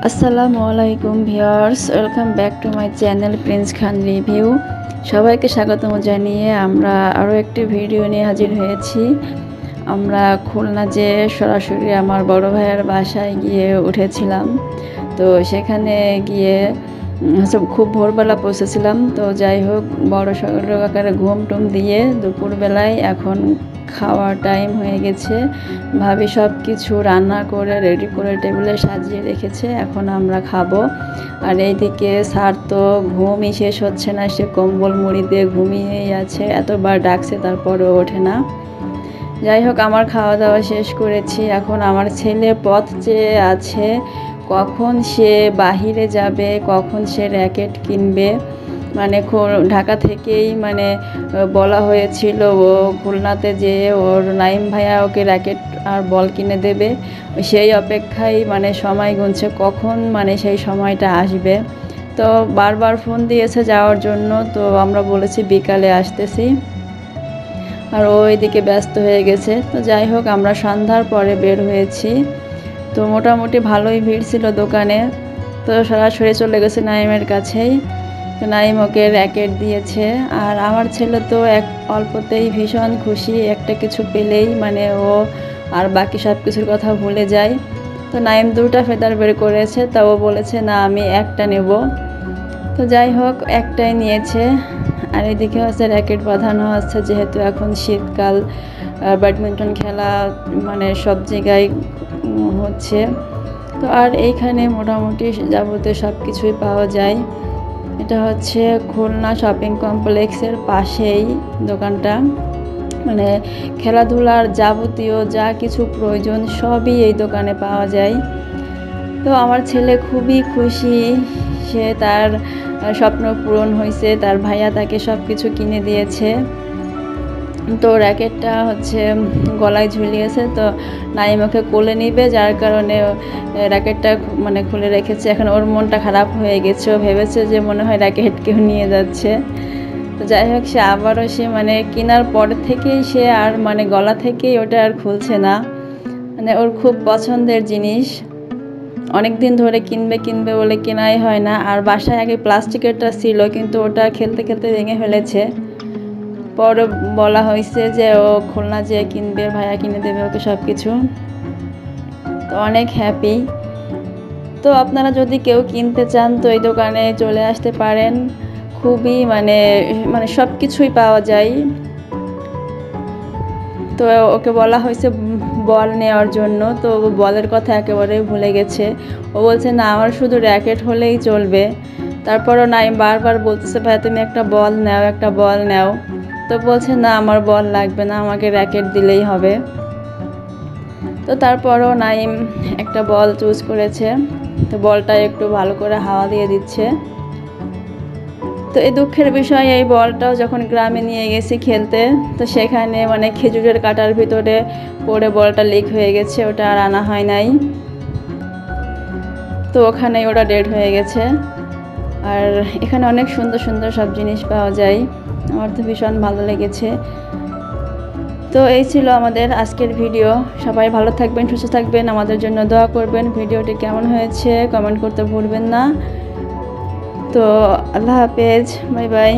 আসসালামু আলাইকুম viewers, welcome back to my channel Prince Khan review. সবাইকে স্বাগতম জানিয়ে আমরা আরও একটি ভিডিও নিয়ে হাজির হয়েছি। আমরা খুলনা যে সরাসরি আমার বড় ভাইয়ের বাসায় গিয়ে উঠেছিলাম। তো সেখানে গিয়ে খুব ভোরবেলা পৌঁছেছিলাম। তো যাই হোক, বড় সড়ো আকারে ঘুম টুম দিয়ে দুপুরবেলায় এখন খাওয়ার টাইম হয়ে গেছে। ভাবি সব কিছু রান্না করে রেডি করে টেবিলে সাজিয়ে রেখেছে, এখন আমরা খাবো। আর এইদিকে স্যার তো ঘুমই শেষ হচ্ছে না, সে কম্বল মুড়ি দিয়ে ঘুমিয়েই আছে, এতবার ডাকছে তারপরেও ওঠে না। যাই হোক, আমার খাওয়া দাওয়া শেষ করেছি। এখন আমার ছেলে পথ চেয়ে আছে কখন সে বাহিরে যাবে, কখন সে র্যাকেট কিনবে। মানে ঢাকা থেকেই বলা হয়েছিল ও খুলনাতে যেয়ে ওর নাইম ভাইয়া ওকে র্যাকেট আর বল কিনে দেবে। সেই অপেক্ষায় সময় গুনছে কখন সেই সময়টা আসবে। তো বারবার ফোন দিয়েছে যাওয়ার জন্য, তো আমরা বলেছি বিকালে আসতেছি, আর ও এদিকে ব্যস্ত হয়ে গেছে। তো যাই হোক, আমরা সন্ধ্যার পরে বের হয়েছি। তো মোটামুটি ভালোই ভিড় ছিল দোকানে। তো সরাসরি চলে গেছে নাইমের কাছেই। তো নাইম ওকে র্যাকেট দিয়েছে, আর আমার ছেলে তো অল্পতেই ভীষণ খুশি, একটা কিছু পেলেই ও আর বাকি সব কিছুর কথা ভুলে যায়। তো নাইম দুটা ফেদার বের করেছে, তা ও বলেছে না আমি একটা নেব। তো যাই হোক, একটাই নিয়েছে। আর এদিকে হচ্ছে র্যাকেট বাঁধানো হচ্ছে, যেহেতু এখন শীতকাল, ব্যাডমিন্টন খেলা সব জায়গায় হচ্ছে। তো আর এইখানে মোটামুটি যাবতীয় সব কিছুই পাওয়া যায়। এটা হচ্ছে খুলনা শপিং কমপ্লেক্সের পাশেই দোকানটা। খেলাধুলার যাবতীয় যা কিছু প্রয়োজন সবই এই দোকানে পাওয়া যায়। তো আমার ছেলে খুবই খুশি, সে তার স্বপ্ন পূরণ হয়েছে, তার ভাইয়া তাকে সব কিছু কিনে দিয়েছে। তো র্যাকেটটা হচ্ছে গলায় ঝুলিয়েছে, তো নাইম ওকে কোলে নিবে, যার কারণে র্যাকেটটা খুলে রেখেছে। এখন ওর মনটা খারাপ হয়ে গেছে, ও ভেবেছে যে মনে হয় র্যাকেট কেউ নিয়ে যাচ্ছে। তো যাই হোক, সে আবারও কেনার পর থেকেই সে আর গলা থেকেই ওটা আর খুলছে না। ওর খুব পছন্দের জিনিস, অনেক দিন ধরে কিনবে বলে কেনাই হয় না। আর বাসায় আগে প্লাস্টিকেরটা ছিল, কিন্তু ওটা খেলতে খেলতে ভেঙে ফেলেছে। পরে বলা হয়েছে যে ও খুলনা যেয়ে কিনবে, ভাইয়া কিনে দেবে ওকে সব কিছু। তো অনেক হ্যাপি। তো আপনারা যদি কেউ কিনতে চান তো এই দোকানে চলে আসতে পারেন। খুবই সব কিছুই পাওয়া যায়। তো ওকে বলা হয়েছে বল নেওয়ার জন্য, তো বলের কথা একেবারেই ভুলে গেছে। ও বলছে না আমার শুধু র্যাকেট হলেই চলবে। তারপরও নাইম বারবার বলতেছে ভাইয়া তুমি একটা বল নাও, একটা বল নাও। তো বলছে না আমার বল লাগবে না, আমাকে র্যাকেট দিলেই হবে। তো তারপরও নাইম একটা বল চুজ করেছে। তো বলটা একটু ভালো করে হাওয়া দিয়ে দিচ্ছে। তো এই দুঃখের বিষয়, এই বলটাও যখন গ্রামে নিয়ে গেছি খেলতে, তো সেখানে খেজুরের কাটার ভিতরে পড়ে বলটা লিক হয়ে গেছে, ওটা আর আনা হয় নাই। তো ওখানেই ওটা ডেড হয়ে গেছে। আর এখানে অনেক সুন্দর সুন্দর সব জিনিস পাওয়া যায়, আমার তো ভীষণ ভালো লেগেছে। তো এই ছিল আমাদের আজকের ভিডিও। সবাই ভালো থাকবেন, সুস্থ থাকবেন, আমাদের জন্য দোয়া করবেন। ভিডিওটি কেমন হয়েছে কমেন্ট করতে ভুলবেন না। তো আল্লাহ হাফেজ, বাই বাই।